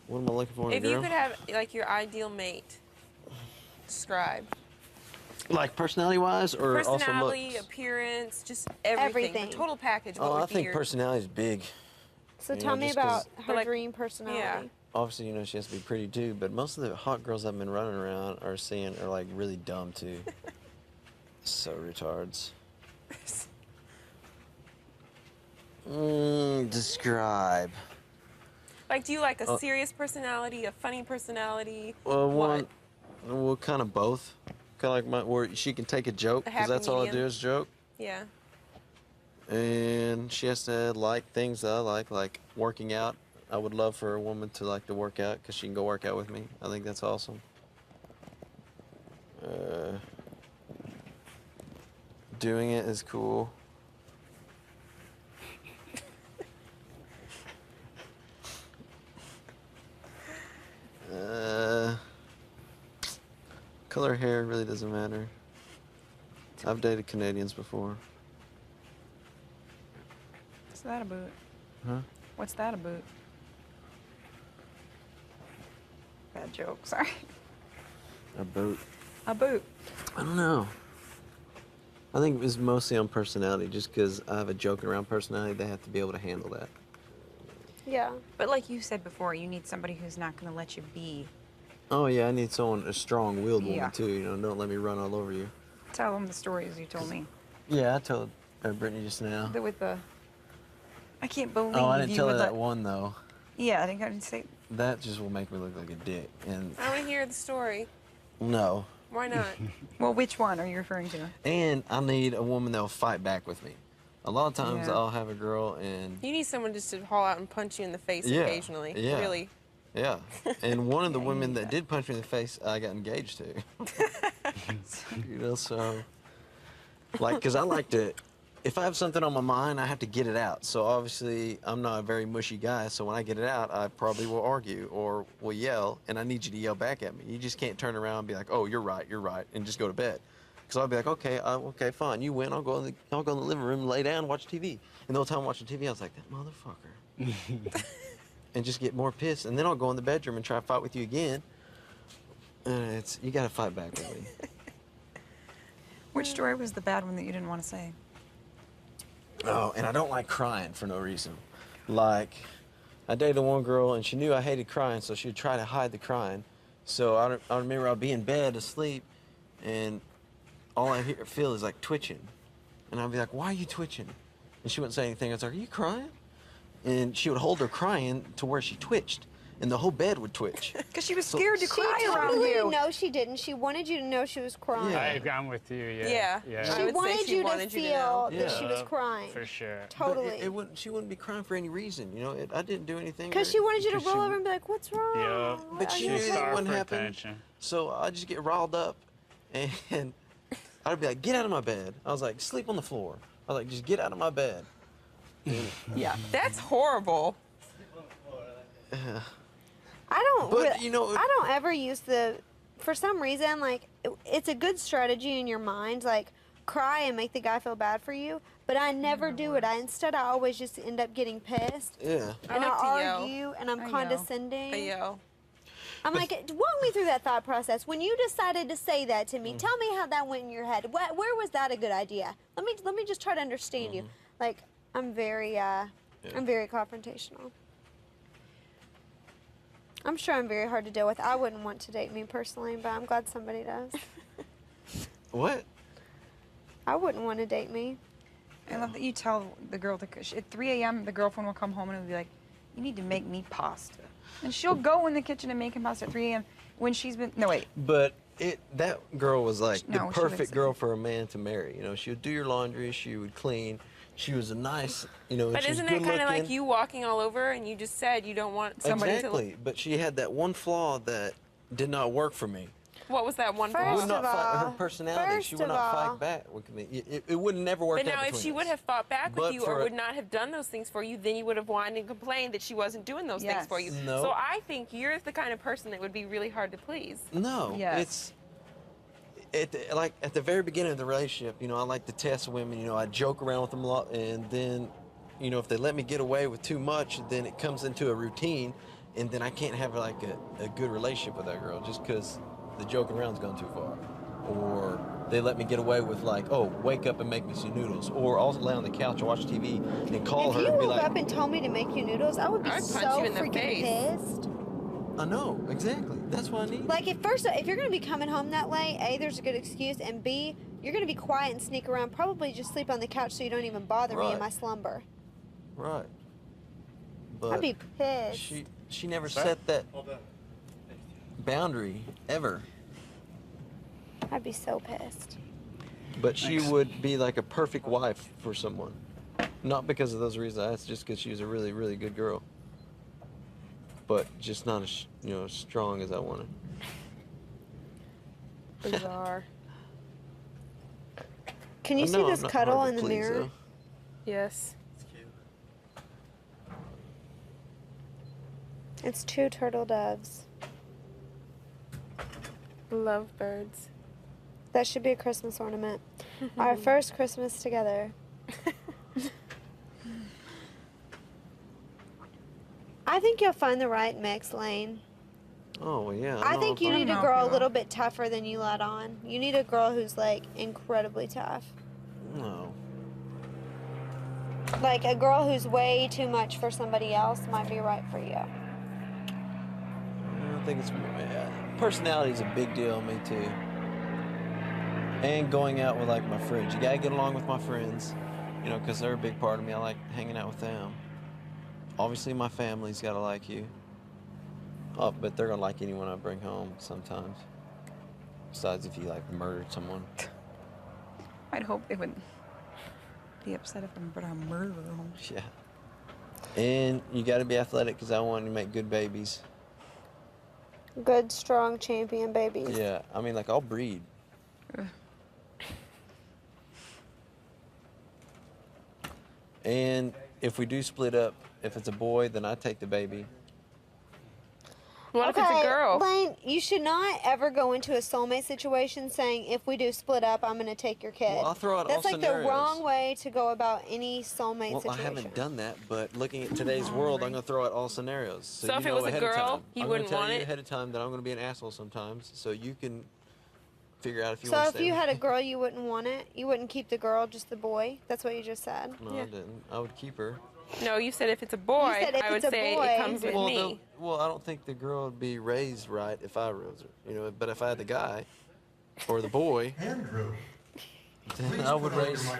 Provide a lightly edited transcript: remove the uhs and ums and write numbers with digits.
What am I looking for in a If girl? you could have like your ideal mate, describe. Like personality-wise, or also Personality, looks? appearance, just everything. Everything. The total package. What Oh, would I be think your... personality is big. So You tell know, me just 'cause- about her like, dream personality. Obviously, you know, she has to be pretty too, but most of the hot girls I've been running around or seeing are like really dumb too. So retards. Describe. Like, do you like a serious personality, a funny personality? Well, What? well, kind of both. Kind of like where she can take a joke, because happy that's all I medium. do is joke. Yeah. And she has to like things that I like working out. I would love for a woman to like to work out, because she can go work out with me. I think that's awesome. Doing it is cool. Color of hair really doesn't matter. I've dated Canadians before. What's that about? Huh? What's that about? Bad joke, sorry. A boot. A boot. I don't know. I think it's mostly on personality, just because I have a joking around personality. They have to be able to handle that. Yeah. But like you said before, you need somebody who's not going to let you be. Oh yeah, I need someone, a strong-willed Yeah. woman too. You know, don't let me run all over you. Tell them the stories you told me. Yeah, I told Brittany just now. With the. I can't believe Oh, I didn't you tell her would that let- one though. Yeah, I think I didn't say. That just will make me look like a dick. And I want to hear the story. no. Why not? Well, which one are you referring to? And I need a woman that'll fight back with me. A lot of times Yeah. I'll have a girl and You need someone just to haul out and punch you in the face Yeah, occasionally. yeah. Really. yeah. And one of the Yeah, you women need that that. did punch me in the face, I got engaged to. You know, so like, cause I like to, if I have something on my mind, I have to get it out. So obviously I'm not a very mushy guy. So when I get it out, I probably will argue or will yell, and I need you to yell back at me. You just can't turn around and be like, oh, you're right, and just go to bed. Because I'll be like, okay, okay, fine, you win. I'll go in the living room, lay down, watch TV. And the whole time I'm watching TV, I was like, that motherfucker. And just get more pissed. And then I'll go in the bedroom and try to fight with you again. And you got to fight back with me. Which story was the bad one that you didn't want to say? Oh, and I don't like crying for no reason. Like, I dated one girl, and she knew I hated crying, so she would try to hide the crying. So I remember I'd be in bed asleep, and all I feel is like twitching. And I'd be like, why are you twitching? And she wouldn't say anything. I was like, are you crying? And she would hold her crying to where she twitched, and the whole bed would twitch. Because she was scared to She cry around totally, you. no, she didn't. She wanted you to know she was crying. Yeah. I'm with you. Yeah. Yeah. She I would say wanted she you wanted to you to feel know. that Yeah. she was crying. For sure. But Totally. she wouldn't be crying for any reason. You know, I didn't do anything. Because she wanted you to Because roll she- over and be like, what's wrong? Yeah. But Are she you knew okay?" that Starved wouldn't for happen. attention. So I just get riled up, and I'd be like, get out of my bed. I was like, sleep on the floor. I was like, just get out of my bed. Yeah. That's horrible. I don't. But, you know- I don't ever use the. For some reason, like it's a good strategy in your mind, like cry and make the guy feel bad for you. But I never do it. I always just end up getting pissed, Yeah. I and like to I yell. argue, and I'm I yell. condescending. I yell. I'm like, walk me through that thought process. When you decided to say that to me, Mm. tell me how that went in your head. Where was that a good idea? Let me just try to understand you. Like I'm very confrontational. I'm sure I'm very hard to deal with. I wouldn't want to date me personally, but I'm glad somebody does. What? I wouldn't want to date me. I love that you tell the girl at 3 a.m. the girlfriend will come home and will be like, "You need to make me pasta," and she'll go in the kitchen and make him pasta at 3 a.m. when she's been. No wait. But that girl was like No, the she perfect makes girl for a man to marry. You know, she would do your laundry, she would clean. She was a nice, you know, and But she was isn't good that kind of like looking. you walking all over and you just said you don't want somebody Exactly, but she had that one flaw that did not work for me. to... What was that one First flaw? Would not of fight her all- personality. She first would of not all- fight back with me. It would never work But out now, if between she us. would have fought back with But you for or a- would not have done those things for you, then you would have whined and complained that she wasn't doing those things Yes. for you. No. So I think you're the kind of person that would be really hard to please. No, Yes. like at the very beginning of the relationship, you know, I like to test women. You know, I joke around with them a lot, and then, you know, if they let me get away with too much, then it comes into a routine, and then I can't have like a good relationship with that girl just because the joking around's gone too far, or they let me get away with like, oh, wake up and make me some noodles, or I'll lay on the couch and watch TV and call If her you and be woke like, up and told me to make you noodles, I would be I'd so punch you in the freaking face. pissed. I know exactly. That's what I need. Like, if you're gonna be coming home that late, A, there's a good excuse, and B, you're gonna be quiet and sneak around, probably just sleep on the couch so you don't even bother me in Right. my slumber. Right. But I'd be pissed. she never set that boundary ever. I'd be so pissed. But she would be like a perfect wife for someone. Not because of those reasons. That's just because she was a really, really good girl. But just not as as strong as I wanted. Bizarre. Can you I see know this I'm not cuddle hard in to the please, mirror? though. Yes. It's cute. It's 2 turtle doves. Love birds. That should be a Christmas ornament. Our first Christmas together. I think you'll find the right mix, Lane. Oh well, yeah. I know think if you I- need know a if girl you a will. little bit tougher than you let on. You need a girl who's like incredibly tough. No. Like a girl who's way too much for somebody else might be right for you. I think it's personality is a big deal on me too. And going out with like my friends. You gotta get along with my friends, because they're a big part of me. I like hanging out with them. Obviously, my family's gotta like you. Oh, but they're gonna like anyone I bring home sometimes. Besides, if you like murdered someone. I'd hope they wouldn't be upset if I brought a murderer home. Yeah. And you gotta be athletic because I want to make good babies. Good, strong champion babies. Yeah, I mean, like I'll breed. Ugh. And if we do split up, if it's a boy, then I take the baby. What if it's a girl? Lane, you should not ever go into a soulmate situation saying, if we do split up, I'm going to take your kid. Well, I'll throw out That's all like scenarios. the wrong way to go about any soulmate Well, situation. I haven't done that, but looking at today's world, I'm going to throw out all scenarios. So you if it know was a ahead of girl, time. you I'm wouldn't gonna tell want you it? ahead of time that I'm going to be an asshole sometimes, so you can figure out if you So want to if stay. you had a girl, you wouldn't want it? You wouldn't keep the girl, just the boy? That's what you just said. No, Yeah. I didn't. I would keep her. No, you said if it's a boy, said if I would it's a say boy. it comes with Well, me. well, I don't think the girl would be raised right if I raised her. But if I had the guy or the boy, Andrew. then I would raise him